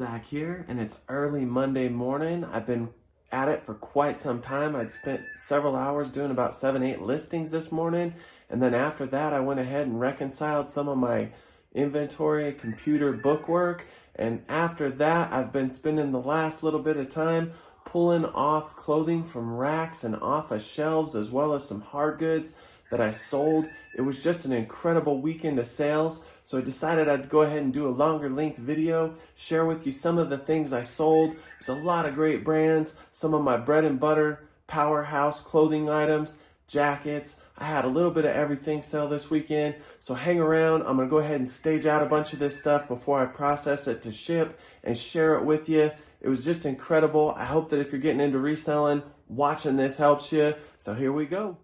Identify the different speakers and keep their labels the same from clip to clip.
Speaker 1: Zach here, and it's early Monday morning. I've been at it for quite some time. I'd spent several hours doing about 7, 8 listings this morning, and then after that, I went ahead and reconciled some of my inventory, computer bookwork, and after that, I've been spending the last little bit of time pulling off clothing from racks and off of shelves, as well as some hard goods that I sold. It was just an incredible weekend of sales, so I decided I'd go ahead and do a longer length video, share with you some of the things I sold. There's a lot of great brands, some of my bread and butter powerhouse clothing items, jackets. I had a little bit of everything sell this weekend, so hang around. I'm gonna go ahead and stage out a bunch of this stuff before I process it to ship and share it with you. It was just incredible. I hope that if you're getting into reselling, watching this helps you. So here we go.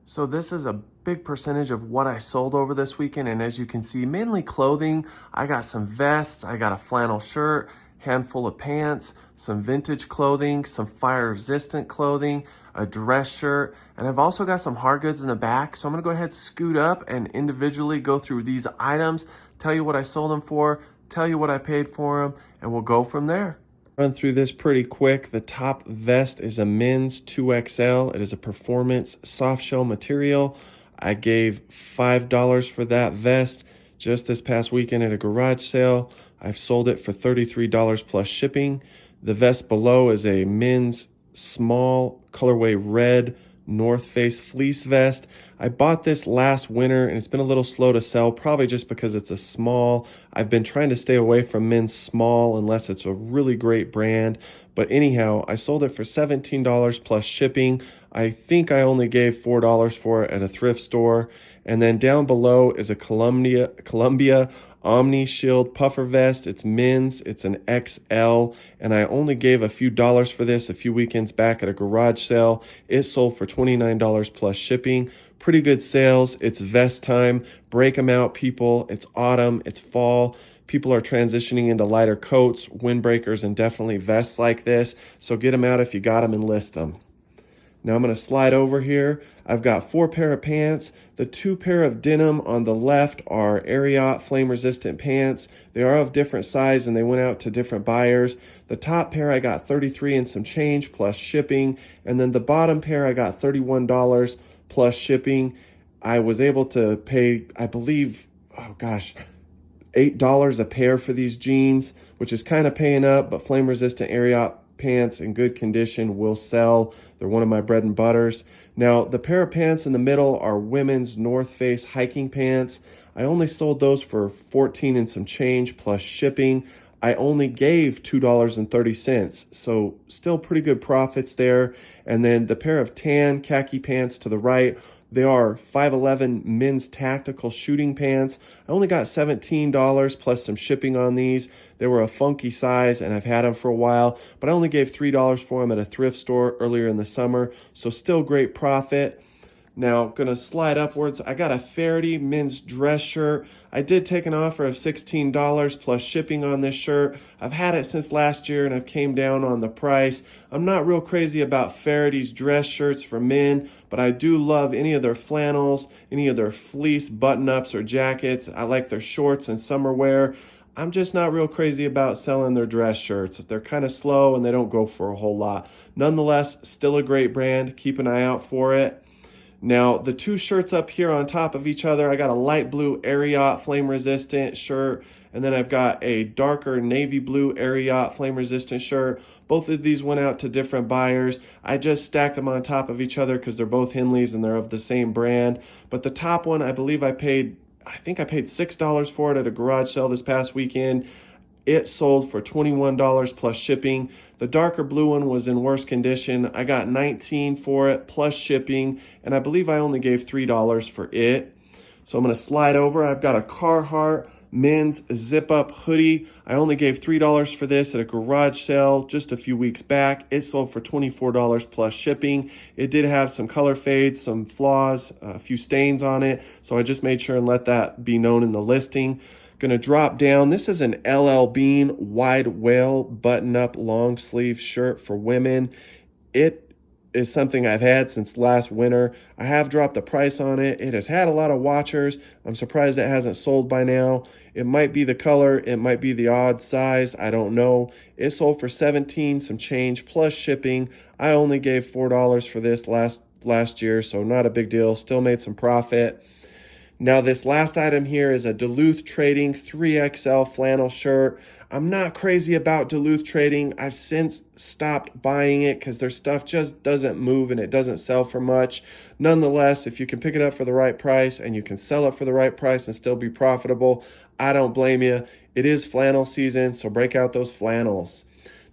Speaker 1: So this is a big percentage of what I sold over this weekend, and as you can see, mainly clothing. I got some vests, I got a flannel shirt, handful of pants, some vintage clothing, some fire resistant clothing, a dress shirt, and I've also got some hard goods in the back. So I'm gonna go ahead, scoot up and individually go through these items, tell you what I sold them for, tell you what I paid for them, and we'll go from there. Run through this pretty quick. The top vest is a men's 2XL. It is a performance soft shell material. I gave $5 for that vest just this past weekend at a garage sale. I've sold it for $33 plus shipping. The vest below is a men's small colorway red North Face fleece vest. I bought this last winter and it's been a little slow to sell, probably just because it's a small. I've been trying to stay away from men's small unless it's a really great brand. But anyhow, I sold it for $17 plus shipping. I think I only gave $4 for it at a thrift store. And then down below is a Columbia Omni Shield puffer vest. It's men's, it's an XL, and I only gave a few dollars for this a few weekends back at a garage sale. It sold for $29 plus shipping. Pretty good sales. It's vest time. Break them out, people. It's autumn, it's fall. People are transitioning into lighter coats, windbreakers, and definitely vests like this. So get them out if you got them and list them. Now I'm going to slide over here. I've got 4 pair of pants. The 2 pair of denim on the left are Ariat flame resistant pants. They are of different size and they went out to different buyers. The top pair I got $33 and some change plus shipping. And then the bottom pair I got $31 plus shipping. I was able to pay, I believe, $8 a pair for these jeans, which is kind of paying up, but flame resistant Ariat pants in good condition will sell. They're one of my bread and butters. Now, the pair of pants in the middle are women's North Face hiking pants. I only sold those for $14 and some change plus shipping. I only gave $2.30, so still pretty good profits there. And then the pair of tan khaki pants to the right, they are 5'11" men's tactical shooting pants. I only got $17 plus some shipping on these. They were a funky size and I've had them for a while, but I only gave $3 for them at a thrift store earlier in the summer, so still great profit. Now, gonna slide upwards. I got a Faraday men's dress shirt. I did take an offer of $16 plus shipping on this shirt. I've had it since last year and I've came down on the price. I'm not real crazy about Faraday's dress shirts for men, but I do love any of their flannels, any of their fleece button-ups or jackets. I like their shorts and summer wear. I'm just not real crazy about selling their dress shirts. They're kind of slow and they don't go for a whole lot. Nonetheless, still a great brand. Keep an eye out for it. Now, the 2 shirts up here on top of each other, I got a light blue Ariat flame resistant shirt, and then I've got a darker navy blue Ariat flame resistant shirt. Both of these went out to different buyers. I just stacked them on top of each other because they're both Henleys and they're of the same brand. But the top one, I believe I paid $6 for it at a garage sale this past weekend. It sold for $21 plus shipping. The darker blue one was in worse condition. I got $19 for it plus shipping, and I believe I only gave $3 for it. So I'm going to slide over. I've got a Carhartt men's zip-up hoodie. I only gave $3 for this at a garage sale just a few weeks back. It sold for $24 plus shipping. It did have some color fades, some flaws, a few stains on it, so I just made sure and let that be known in the listing. Gonna drop down. This is an LL Bean wide wale button-up long sleeve shirt for women. It is something I've had since last winter. I have dropped the price on it. It has had a lot of watchers. I'm surprised it hasn't sold by now. It might be the color, it might be the odd size, I don't know. It sold for 17 some change plus shipping. I only gave $4 for this last year, so not a big deal. Still made some profit. Now this last item here is a Duluth Trading 3XL flannel shirt. I'm not crazy about Duluth Trading. I've since stopped buying it because their stuff just doesn't move and it doesn't sell for much. Nonetheless, if you can pick it up for the right price and you can sell it for the right price and still be profitable, I don't blame you. It is flannel season, so break out those flannels.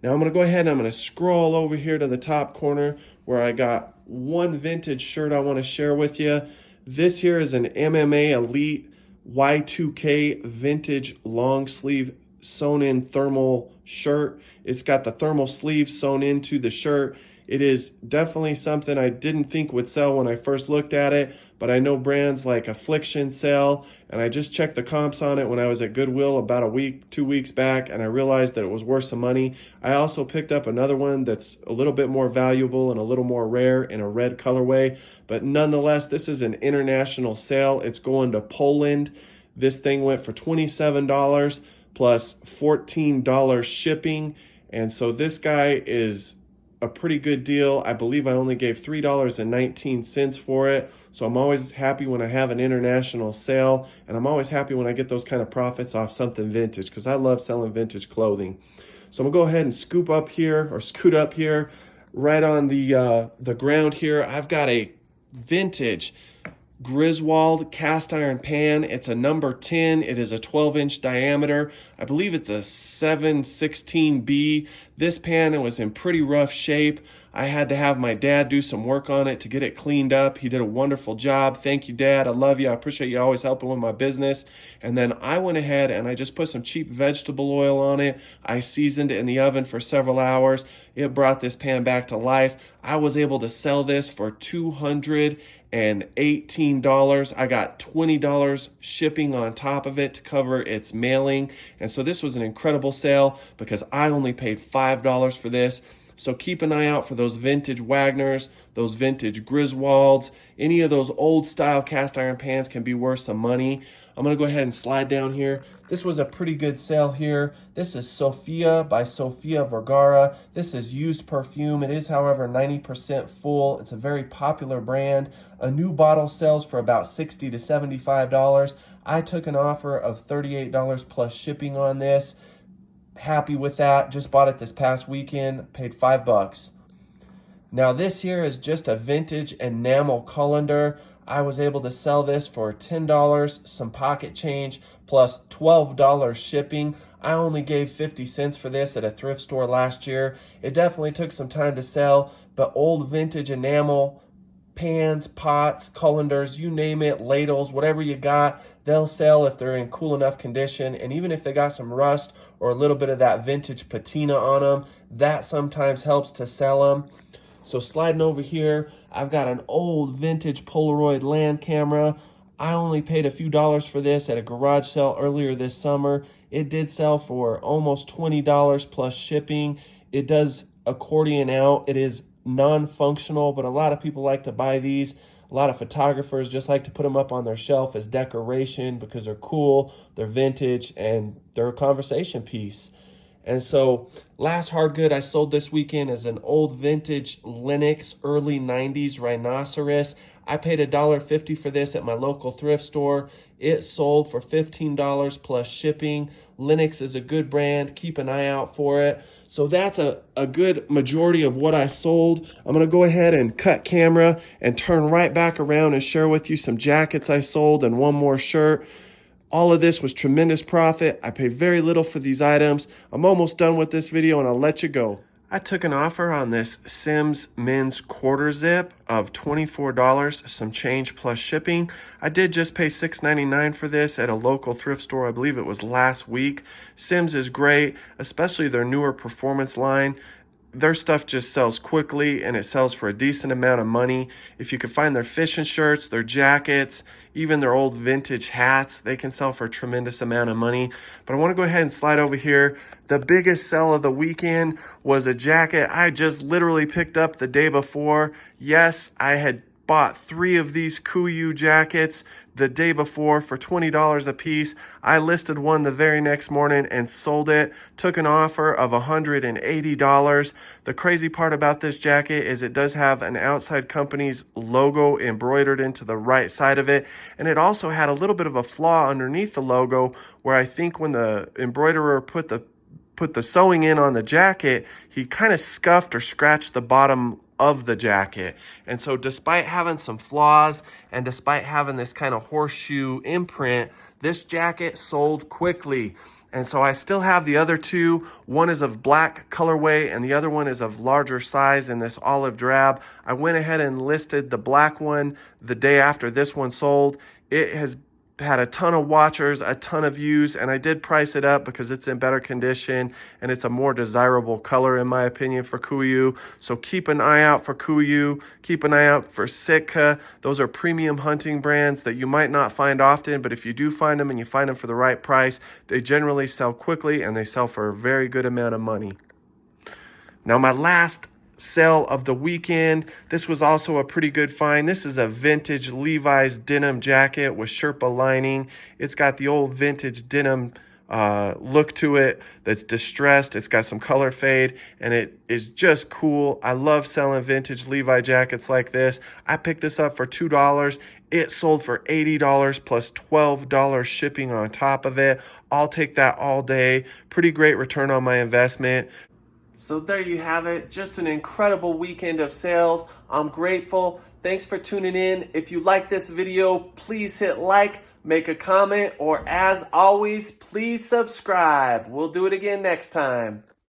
Speaker 1: Now I'm going to go ahead and I'm going to scroll over here to the top corner where I got one vintage shirt I want to share with you. This here is an MMA Elite Y2K vintage long sleeve sewn in thermal shirt. It's got the thermal sleeve sewn into the shirt. It is definitely something I didn't think would sell when I first looked at it, but I know brands like Affliction sell, and I just checked the comps on it when I was at Goodwill about a week, 2 weeks back, and I realized that it was worth some money. I also picked up another one that's a little bit more valuable and a little more rare in a red colorway, but nonetheless, this is an international sale. It's going to Poland. This thing went for $27 plus $14 shipping, and so this guy is a pretty good deal. I believe I only gave $3.19 for it. So I'm always happy when I have an international sale, and I'm always happy when I get those kind of profits off something vintage because I love selling vintage clothing. So I'm gonna go ahead and scoot up here right on the ground here. I've got a vintage Griswold cast iron pan. It's a number 10. It is a 12-inch diameter. I believe it's a 716B. This pan was in pretty rough shape. I had to have my dad do some work on it to get it cleaned up. He did a wonderful job. Thank you, Dad. I love you. I appreciate you always helping with my business. And then I went ahead and I just put some cheap vegetable oil on it. I seasoned it in the oven for several hours. It brought this pan back to life. I was able to sell this for $218. I got $20 shipping on top of it to cover its mailing. And so this was an incredible sale because I only paid $5 for this. So keep an eye out for those vintage Wagners, those vintage Griswolds. Any of those old style cast iron pans can be worth some money. I'm going to go ahead and slide down here. This was a pretty good sale here. This is Sofia by Sofia Vergara. This is used perfume. It is, however, 90% full. It's a very popular brand. A new bottle sells for about $60 to $75. I took an offer of $38 plus shipping on this. Happy with that. Just bought it this past weekend. Paid $5. Now this here is just a vintage enamel colander. I was able to sell this for $10, some pocket change, plus $12 shipping. I only gave 50 cents for this at a thrift store last year. It definitely took some time to sell, but old vintage enamel pans, pots, colanders, you name it, ladles, whatever you got, they'll sell if they're in cool enough condition. And even if they got some rust or a little bit of that vintage patina on them, that sometimes helps to sell them. So sliding over here, I've got an old vintage Polaroid land camera. I only paid a few dollars for this at a garage sale earlier this summer. It did sell for almost $20 plus shipping. It does accordion out. It is non-functional, but a lot of people like to buy these. A lot of photographers just like to put them up on their shelf as decoration because they're cool, they're vintage, and they're a conversation piece. And so last hard good I sold this weekend is an old vintage Lenox early 90s rhinoceros. I paid $1.50 for this at my local thrift store. It sold for $15 plus shipping. Lenox is a good brand. Keep an eye out for it. So that's a good majority of what I sold. I'm going to go ahead and cut camera and turn right back around and share with you some jackets I sold and one more shirt. All of this was tremendous profit. I paid very little for these items. I'm almost done with this video and I'll let you go. I took an offer on this Sims men's quarter zip of $24, some change plus shipping. I did just pay $6.99 for this at a local thrift store. I believe it was last week. Sims is great, especially their newer performance line. their stuff just sells quickly and it sells for a decent amount of money. If you could find their fishing shirts, their jackets, even their old vintage hats, they can sell for a tremendous amount of money. But I want to go ahead and slide over here. The biggest sell of the weekend was a jacket I just literally picked up the day before. Yes, I had bought 3 of these Kuiu jackets the day before for $20 a piece. I listed one the very next morning and sold it, took an offer of $180. The crazy part about this jacket is it does have an outside company's logo embroidered into the right side of it, and it also had a little bit of a flaw underneath the logo where I think when the embroiderer put the sewing in on the jacket, he kind of scuffed or scratched the bottom of the jacket. And so despite having some flaws and despite having this kind of horseshoe imprint, this jacket sold quickly. And so I still have the other 2. One is of black colorway and the other one is of larger size in this olive drab. I went ahead and listed the black one the day after this one sold. It has had a ton of watchers, a ton of views, and I did price it up because it's in better condition and it's a more desirable color in my opinion for Kuiu. So keep an eye out for Kuiu, keep an eye out for Sitka. Those are premium hunting brands that you might not find often, but if you do find them and you find them for the right price, they generally sell quickly and they sell for a very good amount of money. Now my last sale of the weekend, this was also a pretty good find. This is a vintage Levi's denim jacket with Sherpa lining. It's got the old vintage denim look to it that's distressed. It's got some color fade and it is just cool. I love selling vintage Levi jackets like this. I picked this up for $2. It sold for $80 plus $12 shipping on top of it. I'll take that all day. Pretty great return on my investment. So there you have it. Just an incredible weekend of sales. I'm grateful. Thanks for tuning in. If you like this video, please hit like, make a comment, or as always, please subscribe. We'll do it again next time.